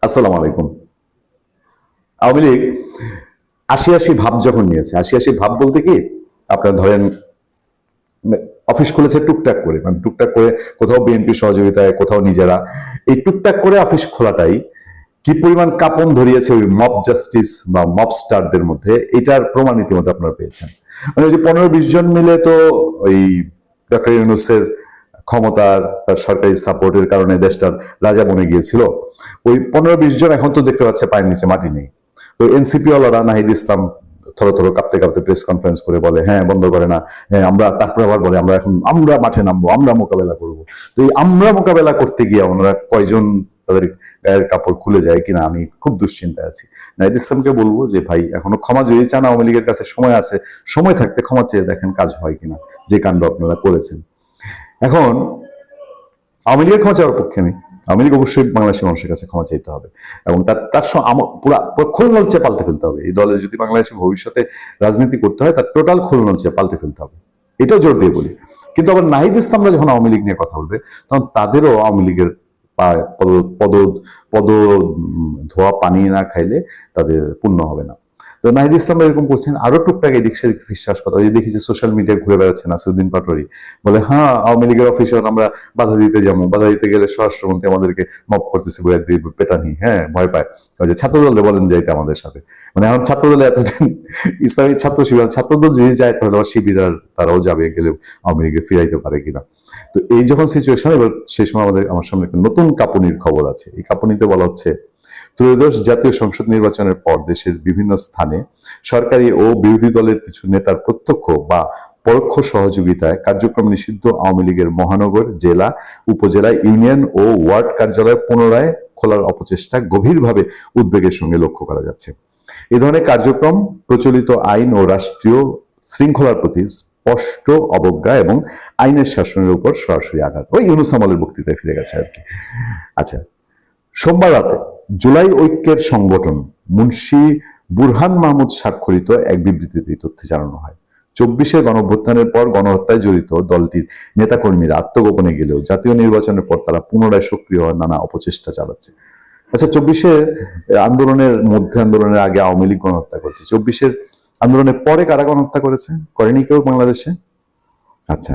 আসসালামু আলাইকুম। আওয়ামী লীগ আশি আশি ভাব যখন নিয়েছে, আশি আশি ভাব বলতে কি, আপনার ধরেন অফিস খুলেছে টুকটাক করে, মানে টুকটাক করে, কোথাও বিএনপি সহযোগিতায়, কোথাও নিজেরা। এই টুকটাক করে অফিস খোলাটাই কি পরিমাণ কাঁপন ধরিয়েছে ওই মব জাস্টিস বা মব স্টারদের মধ্যে, এটার প্রমাণ ইতিমধ্যে আপনারা পেয়েছেন। মানে ওই যে 15-20 জন মিলে তো ওই ডক্টর ইউনূসের ক্ষমতার, তার সরকারি সাপোর্টের কারণে দেশটার রাজা বনে গিয়েছিল। ওই 15-20 জন এখন তো দেখতে পাচ্ছে পায়ের নিচে মাটি নেই। তো NCP ওয়ালারা, Nahid Islam thorough thorough কাঁপতে কাঁপতে প্রেস কনফারেন্স করে বলে হ্যাঁ বন্ধ করে না, হ্যাঁ আমরা, তারপরে আবার বলে আমরা মাঠে নামবো, আমরা মোকাবেলা করব। তো এই আমরা মোকাবেলা করতে গিয়ে ওনারা কয়জন তাদের গায়ের কাপড় খুলে যায় কিনা আমি খুব দুশ্চিন্তায় আছি। নাহিদ ইসলামকে বলবো যে ভাই, এখনো ক্ষমা যদি চান আওয়ামী লীগের কাছে সময় আছে, সময় থাকতে ক্ষমা চেয়ে দেখেন কাজ হয় কিনা, যে কাণ্ড আপনারা করেছেন। এখন আওয়ামী লীগের ক্ষমা চাওয়ার পক্ষে আমি, আওয়ামী লীগ অবশ্যই বাংলাদেশের মানুষের কাছে ক্ষমা চাইতে হবে এবং তার পুরা খোলনলচে পাল্টে ফেলতে হবে। এই দলের যদি বাংলাদেশের ভবিষ্যতে রাজনীতি করতে হয়, তার টোটাল খোলনলচে পাল্টে ফেলতে হবে, এটাও জোর দিয়ে বলি। কিন্তু আবার নাহিদ ইসলামরা যখন আওয়ামী লীগ নিয়ে কথা বলবে, তখন তাদেরও আওয়ামী লীগের পদ পদ পদ ধোয়া পানি না খাইলে তাদের পূর্ণ হবে না। তো নাহিদ ইসলাম এরকম করছেন, আরো টুকটাক এদিক সেদিক বিশ্বাস কথা। ওই দেখি যে সোশ্যাল মিডিয়ায় ঘুরে বেড়াচ্ছেন নাসিরউদ্দিন পাটোয়ারি, বলে হ্যাঁ আওয়ামী লীগের অফিসে আমরা বাধা দিতে যাবো, বাধা দিতে গেলে স্বরাষ্ট্রমন্ত্রী আমাদেরকে মপ করতেছে, বলে পেটানি, হ্যাঁ ভয় পায়। ওই যে ছাত্রদলে বলেন যাইতে আমাদের সাথে, মানে এখন ছাত্রদলে এতদিন ইসলামী ছাত্র শিবির, ছাত্রদল যদি যায় তাহলে আবার শিবির আর তারাও যাবে, গেলে আওয়ামী লীগে ফিরাইতে পারে কিনা। তো এই যখন সিচুয়েশন, এবার সেই সময় আমার সামনে একটা নতুন কাঁপুনির খবর আছে। এই কাঁপুনিতে বলা হচ্ছে, ত্রয়োদশ জাতীয় সংসদ নির্বাচনের পর দেশের বিভিন্ন স্থানে সরকারি ও বিরোধী দলের কিছু নেতার প্রত্যক্ষ বা পরোক্ষ সহযোগিতায় কার্যক্রম নিষিদ্ধ আওয়ামী লীগের মহানগর, জেলা, উপজেলা, ইউনিয়ন ও ওয়ার্ড কার্যালয় পুনরায় খোলার অপচেষ্টা গভীরভাবে উদ্বেগের সঙ্গে লক্ষ্য করা যাচ্ছে। এ ধরনের কার্যক্রম প্রচলিত আইন ও রাষ্ট্রীয় শৃঙ্খলার প্রতি স্পষ্ট অবজ্ঞা এবং আইনের শাসনের উপর সরাসরি আঘাত। ওই ইউনূস আমলের বক্তৃতায় ফিরে গেছে আর কি। আচ্ছা, সোমবার রাতে জুলাই ঐক্যের সংগঠন মুন্সি বুরহান মাহমুদ স্বাক্ষরিত এক বিবৃতিতে এই তথ্য জানানো হয়। 24-এর গণঅভ্যুত্থানের পর গণহত্যায় জড়িত দলটির নেতাকর্মীরা আত্মগোপনে গেলেও জাতীয় নির্বাচনের পর তারা পুনরায় সক্রিয় হওয়ার নানা অপচেষ্টা চালাচ্ছে। আচ্ছা, 24-এর আন্দোলনের মধ্যে, আন্দোলনের আগে আওয়ামী লীগ গণহত্যা করেছে, 24-এর আন্দোলনের পরে কারা গণহত্যা করেছে? করেনি কেউ বাংলাদেশে। আচ্ছা,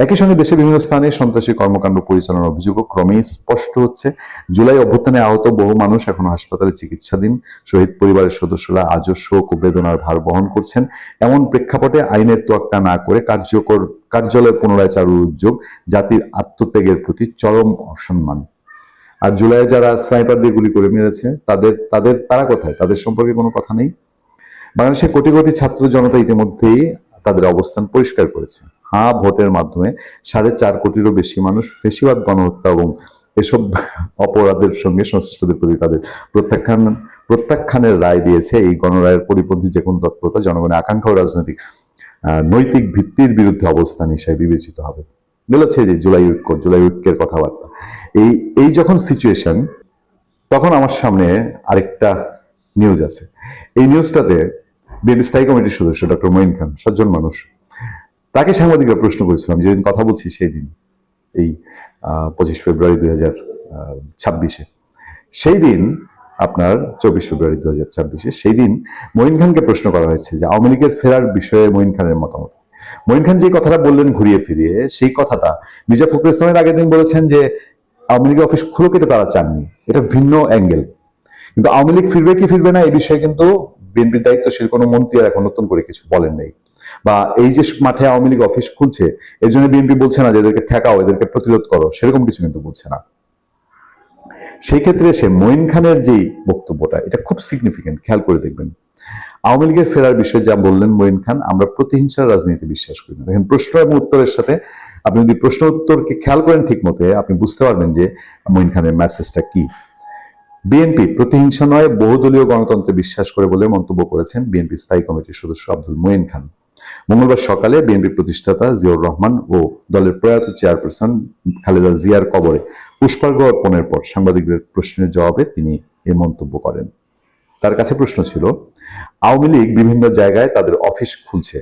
একই সঙ্গে দেশের বিভিন্ন স্থানে সন্ত্রাসী কর্মকাণ্ড পরিচালনার অভিযোগও ক্রমেই স্পষ্ট হচ্ছে। জুলাই অভ্যুত্থানে আহত বহু মানুষ এখনো হাসপাতালে চিকিৎসাধীন। শহীদ পরিবারের সদস্যরা আজও শোক ও বেদনার ভার বহন করছেন। এমন প্রেক্ষাপটে আইনের তোয়াক্কা না করে কার্যালয় পুনরায় চালুর উদ্যোগ জাতির আত্মত্যাগের প্রতি চরম অসম্মান। আর জুলাইয়ে যারা স্নাইপার দিয়ে গুলি করে মেরেছে, তারা কোথায়? তাদের সম্পর্কে কোনো কথা নেই। বাংলাদেশের কোটি কোটি ছাত্র জনতা ইতিমধ্যেই তাদের অবস্থান পরিষ্কার করেছে। হ্যাঁ ভোটের মাধ্যমে 4.5 কোটিরও বেশি মানুষ ফেসিবাদ, গণহত্যা এবং এসব অপরাধের সঙ্গে সংশ্লিষ্টদের প্রতি তাদের প্রত্যাখ্যানের রায় দিয়েছে। এই গণরায়ের পরিপন্থী যে কোনো তৎপরতা জনগণের আকাঙ্ক্ষা ও রাজনৈতিক নৈতিক ভিত্তির বিরুদ্ধে অবস্থান হিসেবে বিবেচিত হবে। বলেছে যে জুলাই ঐক্যের কথাবার্তা। এই যখন সিচুয়েশন, তখন আমার সামনে আরেকটা নিউজ আছে। এই নিউজটাতে বিএনপি স্থায়ী কমিটির সদস্য ডক্টর মঈন খান, সজ্জন মানুষ, তাকে সাংবাদিকরা প্রশ্ন করেছিলাম, যেদিন কথা বলছি সেই দিন, এই 25 ফেব্রুয়ারি 2026-এ, সেই দিন আপনার 24 ফেব্রুয়ারি 2026-এ, সেই দিন মঈন খানকে প্রশ্ন করা হয়েছে যে আওয়ামী লীগের ফেরার বিষয়ে মঈন খানের মতামত। মঈন খান যে কথাটা বললেন ঘুরিয়ে ফিরিয়ে, সেই কথাটা মির্জা ফখরুল ইসলামের আগের দিন বলেছেন যে আওয়ামী লীগের অফিস খুলে কেটে তারা চাননি। এটা ভিন্ন অ্যাঙ্গেল। কিন্তু আওয়ামী লীগ ফিরবে কি ফিরবে না এই বিষয়ে কিন্তু বিএনপির দায়িত্বশীল কোনো মন্ত্রী আর এখন নতুন করে কিছু বলেন নাই। বা এই যে মাঠে আওয়ামী লীগ অফিস খুলছে, এর জন্য বিএনপি বলছে না যে এদেরকে ঠেকাও, এদেরকে প্রতিরোধ করো, সেরকম কিছু কিন্তু বলছে না। সেই ক্ষেত্রে সে মঈন খানের যে বক্তব্যটা, এটা খুব সিগনিফিকেন্ট, খেয়াল করে দেখবেন। আওয়ামী লীগের ফেরার বিষয়ে যা বললেন মঈন খান, আমরা প্রতিহিংসার রাজনীতি বিশ্বাস করি না। দেখেন, প্রশ্ন এবং উত্তরের সাথে আপনি যদি প্রশ্ন উত্তরকে খেয়াল করেন ঠিক মতে, আপনি বুঝতে পারবেন যে মঈন খানের মেসেজটা কি। বিএনপি প্রতিহিংসা নয়, বহুদলীয় গণতন্ত্রে বিশ্বাস করে বলে মন্তব্য করেছেন বিএনপি স্থায়ী কমিটির সদস্য আব্দুল মঈন খান। মঙ্গলবার সকালে বিএনপি প্রতিষ্ঠাতা জিয়াউর রহমান ও দলের প্রয়াত চেয়ারপারসন খালেদা জিয়ার কবরে পুষ্পার্ঘ্য অর্পণের পর সাংবাদিকদের প্রশ্নের জবাবে তিনি এই মন্তব্য করেন। তার কাছে প্রশ্ন ছিল, আওয়ামী লীগ বিভিন্ন জায়গায় তাদের অফিস খুলছে,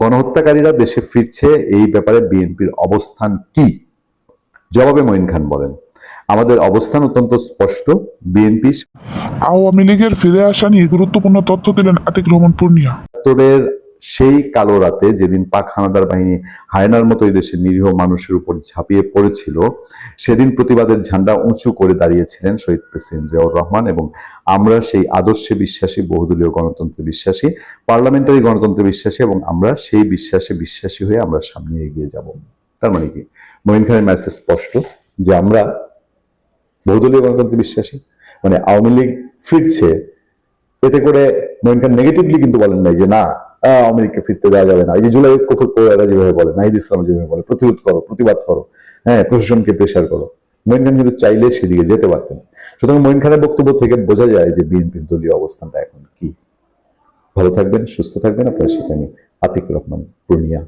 গণহত্যাকারীরা দেশে ফিরছে, এই ব্যাপারে বিএনপির অবস্থান কি? জবাবে মঈন খান বলেন, আমাদের অবস্থান অত্যন্ত স্পষ্ট। বিএনপি আওয়ামী লীগের ফিরে আসা নিয়ে গুরুত্বপূর্ণ তথ্য দিলেন আতিক রহমান পূর্ণিয়া। একাত্তরের সেই কালো রাতে যেদিন পাক হানাদার বাহিনী হায়নার মতো এই দেশের নিরীহ মানুষের উপর ঝাঁপিয়ে পড়েছিল, সেদিন প্রতিবাদের ঝান্ডা উঁচু করে দাঁড়িয়েছিলেন শহীদ প্রেসিডেন্ট জিয়াউর রহমান। এবং আমরা সেই আদর্শে বিশ্বাসী, বহুদলীয় গণতন্ত্রে বিশ্বাসী, পার্লামেন্টারি গণতন্ত্রে বিশ্বাসী, এবং আমরা সেই বিশ্বাসে বিশ্বাসী হয়ে আমরা সামনে এগিয়ে যাব। তার মানে কি, মঈন খানের মেসেজ স্পষ্ট যে আমরা বহুদলীয় গণতন্ত্রে বিশ্বাসী। মানে আওয়ামী লীগ ফিরছে, এতে করে মঈন খান নেগেটিভলি কিন্তু বলেন নাই যে না আওয়ামী লীগকে ফিরতে দেওয়া যাবে না। এই যে জুলাই ঐক্য এরা যেভাবে বলে, নাহিদ ইসলাম যেভাবে বলে, প্রতিরোধ করো, প্রতিবাদ করো, হ্যাঁ, প্রশাসনকে প্রেশার করো, মঈন খান কিন্তু চাইলে সেদিকে যেতে পারতেন। সুতরাং মঈন খানের বক্তব্য থেকে বোঝা যায় যে বিএনপির দলীয় অবস্থানটা এখন কি। ভালো থাকবেন, সুস্থ থাকবেন। আপনার সাথে আমি আতিক রহমান পূর্ণিয়া।